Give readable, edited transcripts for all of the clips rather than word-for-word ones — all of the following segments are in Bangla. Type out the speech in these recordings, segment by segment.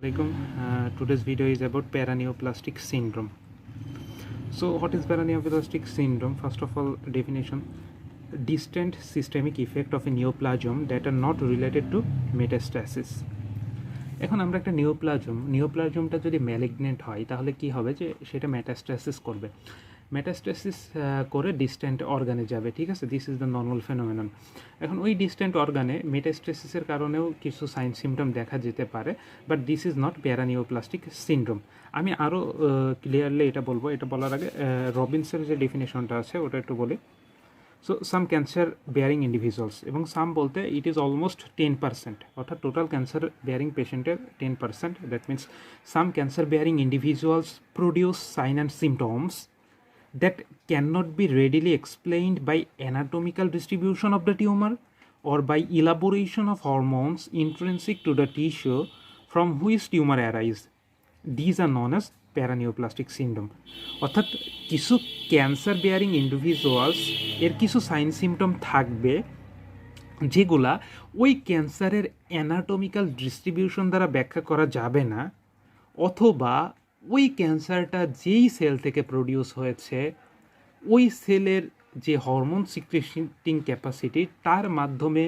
Assalamualaikum. Today's video is about paraneoplastic syndrome. So what is paraneoplastic syndrome? First of all, definition: distant systemic effect of a neoplasm that are not related to metastasis. এখন আমরা একটা নিওপ্লাজমটা যদি ম্যালিগনেন্ট হয় তাহলে কি হবে যে সেটা মেটাস্টাসিস করবে, মেটাস্টাসিস করে ডিস্ট্যান্ট অর্গানে যাবে, ঠিক আছে। This is the normal phenomenon. এখন ওই ডিস্ট্যান্ট অর্গানে মেটাস্টাসিসের কারণেও কিছু সাইন সিমটম দেখা যেতে পারে, but this is not paraneoplastic syndrome. আমি আরও ক্লিয়ারলি এটা বলবো, এটা বলার আগে রবিনসের যে ডেফিনেশনটা আছে ওটা একটু বলি। সো সাম ক্যান্সার বেয়ারিং ইন্ডিভিজুয়ালস, এবং সাম বলতে ইট ইজ অলমোস্ট 10%, অর্থাৎ টোটাল ক্যান্সার বেয়ারিং পেশেন্টের 10%। That means some cancer bearing individuals produce sign and symptoms that cannot be readily explained by anatomical distribution of the tumor or by elaboration of hormones intrinsic to the tissue from which tumor arise. These are known as paraneoplastic syndrome. অর্থাৎ কিছু ক্যান্সার বেয়ারিং ইন্ডিভিজুয়ালস এর কিছু সাইন সিমটম থাকবে যেগুলা ওই ক্যান্সারের অ্যানাটমিক্যাল ডিস্ট্রিবিউশন দ্বারা ব্যাখ্যা করা যাবে না, অথবা ওই ক্যান্সারটা যেই সেল থেকে প্রডিউস হয়েছে ওই সেলের যে হরমোন সিক্রেটিং ক্যাপাসিটি তার মাধ্যমে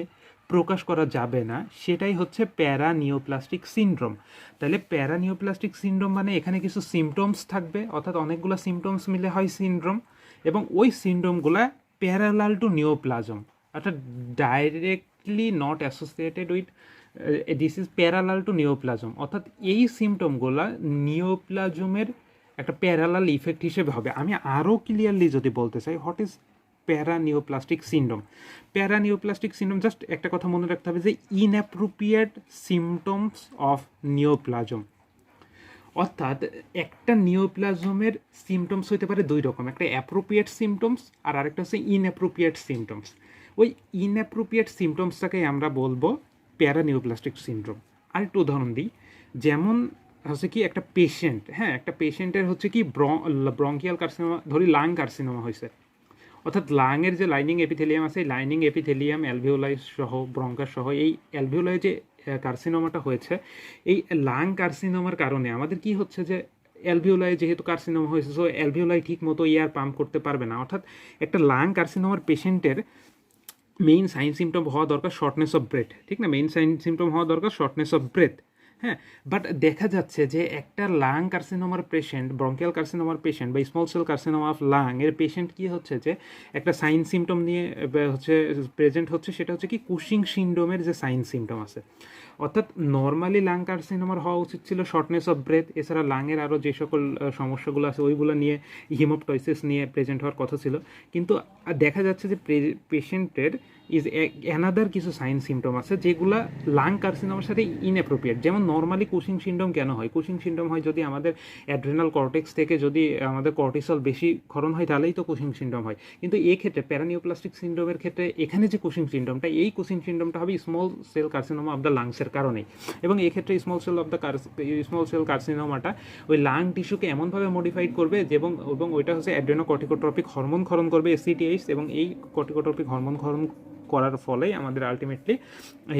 প্রকাশ করা যাবে না, সেটাই হচ্ছে প্যারানিওপ্লাস্টিক সিনড্রোম। তাহলে প্যারানিওপ্লাস্টিক সিনড্রোম মানে এখানে কিছু সিমটমস থাকবে, অর্থাৎ অনেকগুলো সিমটমস মিলে হয় সিনড্রোম, এবং ওই সিনড্রোমগুলো প্যারালাল টু নিওপ্লাজম, অর্থাৎ directly not associated with this is parallel to neoplasm. অর্থাৎ এই সিমটমগুলো নিওপ্লাজমের একটা প্যারালাল ইফেক্ট হিসেবে হবে। আমি আরও ক্লিয়ারলি যদি বলতে চাই, what is paraneoplastic syndrome? Paraneoplastic syndrome, just একটা কথা মনে রাখতে হবে যে ইনঅ্যাপ্রোপ্রিয়েট সিমটমস অফ নিওপ্লাজম। অর্থাৎ একটা নিওপ্লাজমের সিমটমস হতে পারে দুই রকম, একটা অ্যাপ্রোপ্রিয়েট সিমটমস আর আরেকটা হচ্ছে ইনঅ্যাপ্রোপ্রিয়েট সিমটমস। ওই ইনঅ্যাপ্রোপ্রিয়েট সিমটমসটাকে আমরা বলবো প্যারানিওপ্লাস্টিক সিনড্রোম। আরেকটু উদাহরণ দিই, যেমন হচ্ছে কি একটা পেশেন্ট, একটা পেশেন্টের হচ্ছে কি ব্রঙ্কিয়াল কার্সিনোমা, ধরি লাং কার্সিনোমা হয়েছে, অর্থাৎ লাংয়ের যে লাইনিং এপিথেলিয়াম আছে, এই লাইনিং এপিথেলিয়াম অ্যালভিওলাই সহ ব্রঙ্কাস সহ এই অ্যালভিওলাই যে কার্সিনোমাটা হয়েছে, এই লাং কার্সিনোমার কারণে আমাদের কি হচ্ছে যে অ্যালভিওলাই যেহেতু কার্সিনোমা হয়েছে, সো অ্যালভিওলাই ঠিক মতো এয়ার পাম্প করতে পারবে না। অর্থাৎ একটা লাং কার্সিনোমার পেশেন্টের মেইন সাইন সিমটম হওয়া দরকার শর্টনেস অফ ব্রেথ, ঠিক না? মেইন সাইন সিমটম হওয়া দরকার শর্টনেস অফ ব্রেথ, বাট দেখা যাচ্ছে যে একটা লাং কার্সিনোমার পেশেন্ট, ব্রঙ্কিয়াল কার্সিনোমার পেশেন্ট বা small cell carcinoma of lung এর পেশেন্ট কি হচ্ছে যে একটা সাইন সিমটম নিয়ে হচ্ছে প্রেজেন্ট হচ্ছে, সেটা হচ্ছে কি কুশিং সিনড্রোমের যে সাইন সিমটম আছে। অর্থাৎ নর্মালি লাং কার্সিনোমার হওয়া উচিত ছিল শর্টনেস অফ ব্রেথ, এছাড়া লাংয়ের আরও যে সকল সমস্যাগুলো আছে ওইগুলো নিয়ে, হিমোপটয়সিস নিয়ে প্রেজেন্ট হওয়ার কথা ছিল, কিন্তু দেখা যাচ্ছে যে পেশেন্টের ইজ অ্যানাদার কিছু সাইন সিমটম আছে যেগুলো লাং কার্সিনোমার সাথে ইনঅ্যাপ্রোপ্রিয়েট। যেমন নর্মালি কুশিং সিনড্রোম কেন হয়? কুশিং সিনড্রোম হয় যদি আমাদের অ্যাড্রেনাল কর্টেক্স থেকে যদি আমাদের কর্টিসল বেশি ক্ষরণ হয়, তাহলেই তো কুশিং সিনড্রোম হয়। কিন্তু এই ক্ষেত্রে প্যারানিওপ্লাস্টিক সিনড্রোমের ক্ষেত্রে এখানে যে কুশিং সিনড্রোমটা, এই কুশিং সিনড্রোমটা হবে small cell carcinoma of the লাংসের কারণেই। এবং এই ক্ষেত্রে স্মল সেল কার্সিনোমাটা ওই লাং টিস্যুকে এমনভাবে মডিফাইড করবে এবং ওইটা হচ্ছে অ্যাড্রেনোকর্টিকোট্রপিক হরমোন ক্ষরণ করবে, এসিটিএইচ, এবং এই কর্টিকোট্রপিক হরমোন ক্ষরণ করার ফলে আমাদের আলটিমেটলি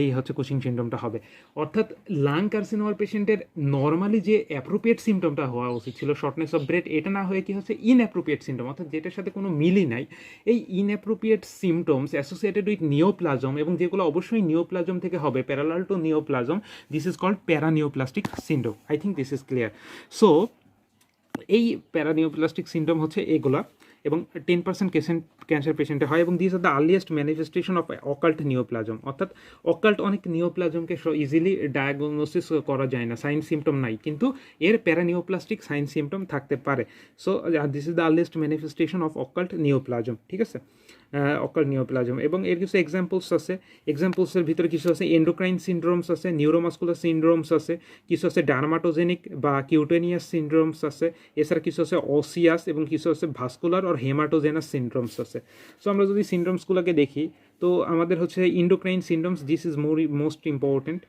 এই হচ্ছে কুশিং সিনড্রোমটা হবে। অর্থাৎ লাং কার্সিনোমার পেশেন্টের নর্মালি যে অ্যাপ্রোপ্রিয়েট সিমটমটা হওয়া উচিত ছিল শর্টনেস অফ ব্রেথ, এটা না হয়ে কি হচ্ছে ইনঅ্যাপ্রোপ্রিয়েট সিমটম, অর্থাৎ যেটার সাথে কোনো মিলই নাই। এই inappropriate symptoms associated with neoplasm, এবং যেগুলো অবশ্যই নিওপ্লাজম থেকে হবে, parallel to neoplasm, this is called paraneoplastic syndrome. I think this is clear. So এই প্যারানিওপ্লাস্টিক সিনড্রোম হচ্ছে এগুলা, এবং 10% ক্যান্সার পেশেন্টে হয়, এবং this are the earliest manifestation of occult neoplasm. অর্থাৎ অকাল্ট অনেক নিওপ্লাজমকে ইজিলি ডায়াগনোসিস করা যায় না, সাইন সিমটম নাই, কিন্তু এর প্যারানিওপ্লাস্টিক সাইন সিমটম থাকতে পারে। So this is the earliest manifestation of occult neoplasm, ঠিক আছে, অকাল্ট নিওপ্লাজম। এবং এর কিছু এক্সাম্পলস আছে, এক্সাম্পলসের ভিতরে কিছু আছে এন্ডোক্রাইন সিনড্রোমস আছে, নিউরোমাস্কুলার সিনড্রোমস আছে, কিছু আছে ডার্মাটোজেনিক বা কিউটেনিয়াস সিনড্রোমস আছে, এছাড়া কিছু আছে অসিয়াস, এবং কিছু আছে ভাস্কুলার আর হেমাটোজেনাস সিনড্রোমস আছে। সো আমরা যদি সিনড্রোমসগুলোকে দেখি, তো আমাদের হচ্ছে endocrine syndromes, this is most important.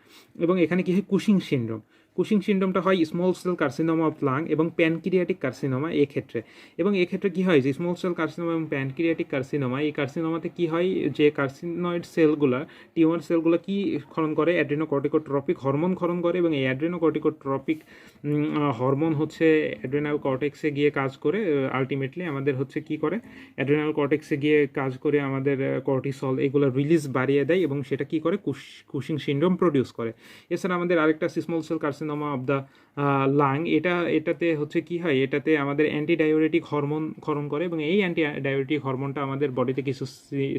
এবং এখানে কি হয়, কুশিং সিনড্রোম। কুশিং সিনড্রোমটা হয় small cell carcinoma of lung এবং প্যানক্রিয়াটিক কার্সিনোমা এক্ষেত্রে। এবং এক্ষেত্রে কী হয় যে স্মল সেল কার্সিনোমা এবং প্যানক্রিয়াটিক কার্সিনোমা, এই কার্সিনোমাতে কী হয় যে কার্সিনয়েড সেলগুলো, টিউমার সেলগুলো কী ক্ষরণ করে, অ্যাড্রিনোকর্টিকোট্রপিক হরমোন ক্ষরণ করে, এবং এই অ্যাড্রিনোকর্টিকোট্রপিক হরমোন হচ্ছে অ্যাড্রিনাল কর্টেক্সে গিয়ে কাজ করে, আলটিমেটলি আমাদের হচ্ছে কী করে, অ্যাড্রিনাল কর্টেক্সে গিয়ে কাজ করে আমাদের কর্টিসল এগুলো রিলিজ বাড়িয়ে দেয় এবং সেটা কী করে কুশিং সিনড্রোম প্রডিউস করে। এছাড়া আমাদের আরেকটা small cell carcinoma of the lung, এটাতে হচ্ছে কি হয়, এটাতে আমাদের অ্যান্টিডায়োরেটিক হরমোন ক্ষরণ করে এবং এই অ্যান্টিডায়োরেটিক হরমোনটা আমাদের বডিতে কিছু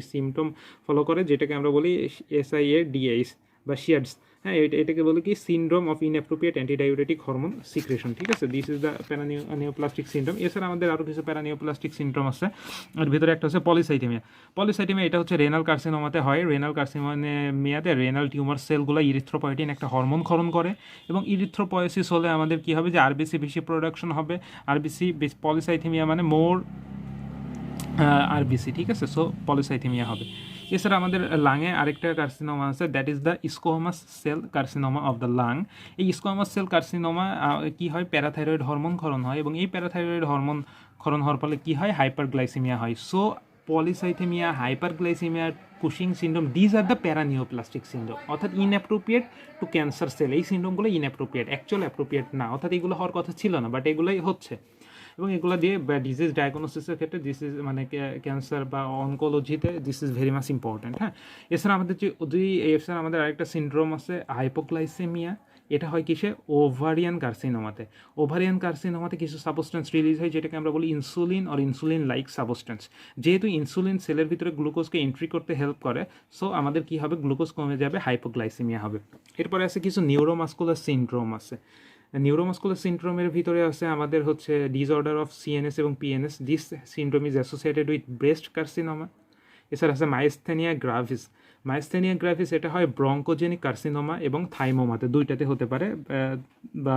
সিমটম ফলো করে, যেটাকে আমরা বলি SIADS বা শিয়াডস। হ্যাঁ, এটাকে বলি কি syndrome of inappropriate antidiuretic hormone secretion. ঠিক আছে, this is the paraneoplastic syndrome. এছাড়া আমাদের আরও কিছু প্যারানিওপ্লাস্টিক সিনড্রোম আছে, এর ভিতরে একটা হচ্ছে পলিসাইথেমিয়া। এটা হচ্ছে রেনাল কার্সিনোমাতে হয়। রেনাল কার্সিনোমাতে রেনাল টিউমার সেলগুলো ইরিথ্রোপয়েটিন একটা হরমোন ক্ষরণ করে এবং ইরিথ্রোপয়েসিস হলে আমাদের কী হবে যে আরবিসি বেশি প্রোডাকশন হবে। পলিসাইথেমিয়া মানে মোর আরবিসি, ঠিক আছে, সো পলিসাইথেমিয়া হবে। এছাড়া আমাদের লাংয়ে আরেকটা কার্সিনোমা আছে, that is the squamous cell carcinoma of the lung. এই স্কোয়ামাস সেল কার্সিনোমা কী হয়, প্যারাথাইরয়েড হরমোন ক্ষরণ হয় এবং এই প্যারাথাইরয়েড হরমোন ক্ষরণ হওয়ার ফলে কী হয়, হাইপারগ্লাইসেমিয়া হয়। So polycythemia, hyperglycemia, Cushing syndrome, these are the paraneoplastic syndrome. অর্থাৎ ইনঅ্যাপ্রোপ্রিয়েট টু ক্যান্সার সেল, এই সিনড্রোমগুলো ইনঅ্যাপ্রোপ্রিয়েট, অ্যাকচুয়াল অ্যাপ্রোপ্রিয়েট না, অর্থাৎ এগুলো হওয়ার কথা ছিল না, বাট এগুলোই হচ্ছে। এবং এগুলো দিয়ে ডিজিজ ডায়াগনোসিসের ক্ষেত্রে দিস ইজ মানে ক্যান্সার বা অনকোলজিতে this is very much important. হ্যাঁ, এছাড়া আমাদের আরেকটা সিনড্রোম আছে হাইপোগ্লাইসেমিয়া। এটা হয় কিসে, ওভারিয়ান কার্সিনোমাতে। ওভারিয়ান কার্সিনোমাতে কিছু সাবস্টেন্স রিলিজ হয় যেটাকে আমরা বলি insulin or insulin like substance. যেহেতু ইনসুলিন সেলের ভিতরে গ্লুকোজকে এন্ট্রি করতে হেল্প করে, সো আমাদের কী হবে, গ্লুকোজ কমে যাবে, হাইপোগ্লাইসেমিয়া হবে। এরপরে আছে কিছু নিউরোমাস্কুলার সিনড্রোম আছে। নিউরোমাস্কুলার সিনড্রোমের ভিতরে আছে আমাদের হচ্ছে ডিসঅর্ডার অফ CNS এবং PNS। This syndrome is associated with breast carcinoma. এছাড়া আছে মাইস্থেনিয়া গ্রাভিস। এটা হয় ব্রঙ্কোজেনিক কার্সিনোমা এবং থাইমোমাতে, দুইটাতে হতে পারে, বা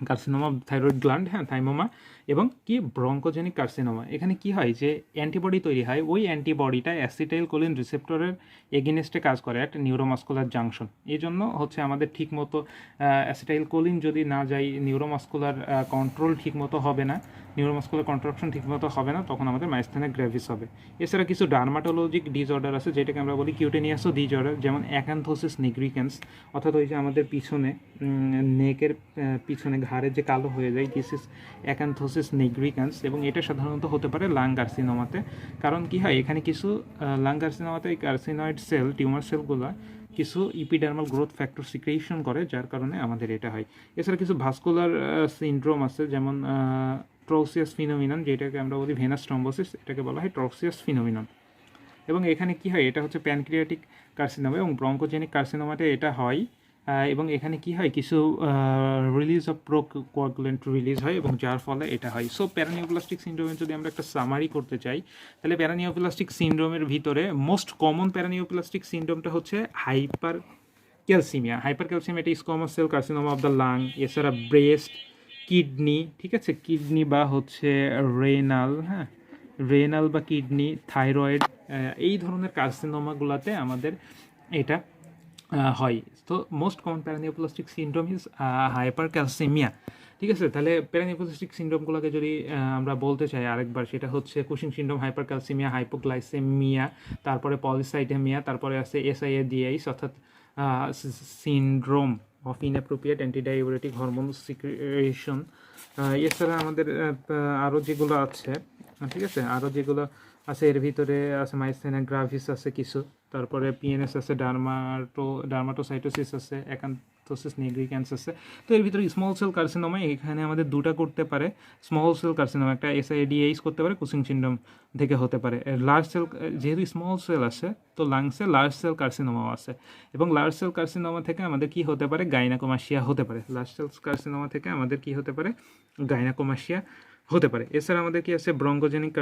কার্সিনোমা থাইরয়েড গ্ল্যান্ড, হ্যাঁ, থাইমোমা এবং কি ব্রঙ্কোজেনিক কার্সিনোমা। এখানে কি হয় যে অ্যান্টিবডি তৈরি হয়, ওই অ্যান্টিবডিটা অ্যাসিটাইল কোলিন রিসেপ্টরের এগেনস্টে কাজ করে একটা নিউরোমাস্কুলার জাংশন। এই জন্য হচ্ছে আমাদের ঠিকমতো অ্যাসিটাইল কোলিন যদি না যায়, নিউরোমাস্কুলার কন্ট্রোল ঠিকমতো হবে না, নিউরোমাস্কুলার কন্ট্রাকশন ঠিকমতো হবে না, তখন আমাদের মাইস্থেনিয়া গ্র্যাভিস হবে। এছাড়া কিছু ডার্মাটোলজিক ডিসঅর্ডার আছে যেটাকে আমরা বলি কিউটেনিয়াসও ডিসঅর্ডার, যেমন অ্যাকান্থোসিস নিগ্রিক্যান্স, অর্থাৎ ওই যে আমাদের পিছনে নেকের পিছনে ঘাড়ে যে কালো হয়ে যায়, দিস ইজ অ্যাকান্থোসিস নিগ্রিক্যান্স। এবং এটা সাধারণত হতে পারে লাং কার্সিনোমাতে। কারণ কি হয়, এখানে কিছু লাং কার্সিনোমাতে এই কার্সিনয়েড সেল, টিউমার সেলগুলো কিছু ইপিডার্মাল গ্রোথ ফ্যাক্টর সিক্রেশন করে, যার কারণে আমাদের এটা হয়। এছাড়া কিছু ভাস্কুলার সিনড্রোম আছে, যেমন ট্রক্সিয়াস ফিনোমিনন, যেটাকে আমরা বলি ভেনাস থ্রম্বোসিস, এটাকে বলা হয় ট্রক্সিয়াস ফিনোমিনন। এবং এখানে কি হয়, এটা হচ্ছে প্যানক্রিয়াটিক কার্সিনোমা এবং ব্রঙ্কোজেনিক কার্সিনোমাতে এটা হয়। এবং এখানে কি হয়, কিছু রিলিজ অফ প্রোকোয়াগুলেন্ট রিলিজ হয় এবং যার ফলে এটা হয়। সো প্যারানিওপ্লাস্টিক সিনড্রোমের যদি আমরা একটা সামারি করতে চাই, তাহলে প্যারানিওপ্লাস্টিক সিনড্রোমের ভিতরে মোস্ট কমন প্যারানিওপ্লাস্টিক সিনড্রোমটা হচ্ছে হাইপার ক্যালসিমিয়া, এটা squamous cell carcinoma of the lung. এছাড়া ব্রেস্ট, কিডনি, ঠিক আছে, কিডনি বা হচ্ছে রেনাল বা কিডনি, থাইরয়েড, এই ধরনের কার্সিনোমাগুলোতে আমাদের এটা হয়। তো most common paraneoplastic syndrome is hyper calcaemia. ঠিক আছে, তাহলে প্যারানিওপ্লাস্টিক সিনড্রোমগুলোকে যদি আমরা বলতে চাই আরেকবার, সেটা হচ্ছে Cushing syndrome, hyper calcaemia, hypoglycaemia, তারপরে পলিসাইডেমিয়া, তারপরে আছে SIADS অর্থাৎ syndrome of inappropriate antidiuretic hormone secretion. এছাড়া আমাদের আরও যেগুলো আছে, ঠিক আছে, আরও যেগুলো আছে এর ভিতরে আছে মাইস্থেনিয়া গ্রাভিস আছে কিছু, তারপরে PNS আছে, ডার্মাটোসাইটোসিস আছে, অ্যাকান্থোসিস নিগ্রিক্যান্স আছে। তো এর ভিতরে স্মল সেল কার্সিনোমা এখানে আমাদের দুটা করতে পারে। স্মল সেল কার্সিনোমা একটা SIADS করতে পারে, কুশিং সিনড্রোম থেকে হতে পারে। লার্জ সেল, যেহেতু স্মল সেল আছে তো লাংসে লার্জ সেল কার্সিনোমাও আছে, এবং লার্জ সেল কার্সিনোমা থেকে আমাদের কি হতে পারে, গাইনাকোমাসিয়া হতে পারে। লার্জ সেল কার্সিনোমা থেকে আমাদের কি হতে পারে, গাইনাকোমাসিয়া হতে পারে। এছাড়া আমাদের কি আছে, ব্রঙ্কোজেনিক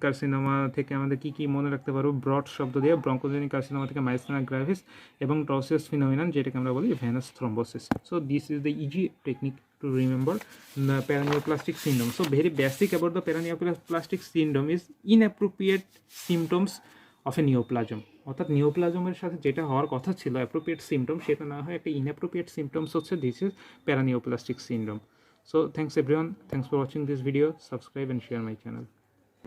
কার্সিনোমা থেকে আমাদের কি কি মনে রাখতে পারবো, ব্রড শব্দ দিয়ে, ব্রঙ্কোজেনিক কার্সিনোমা থেকে মাইস্থেনিয়া গ্র্যাভিস এবং ট্রক্সিয়াস ফিনোমিনন, যেটাকে আমরা বলি venous thrombosis. So this is the easy technique to remember the paraneoplastic syndrome. So very basic about the paraneoplastic syndrome is inappropriate symptoms of a neoplasm অর্থাৎ নিওপ্লাজমের সাথে যেটা হওয়ার কথা ছিল অ্যাপ্রোপ্রিয়েট সিমটম, সেটা না হয় একটা ইনঅ্যাপ্রোপ্রিয়েট সিমটমস হচ্ছে this is paraneoplastic syndrome. So thanks everyone, thanks for watching this video, subscribe and share my channel.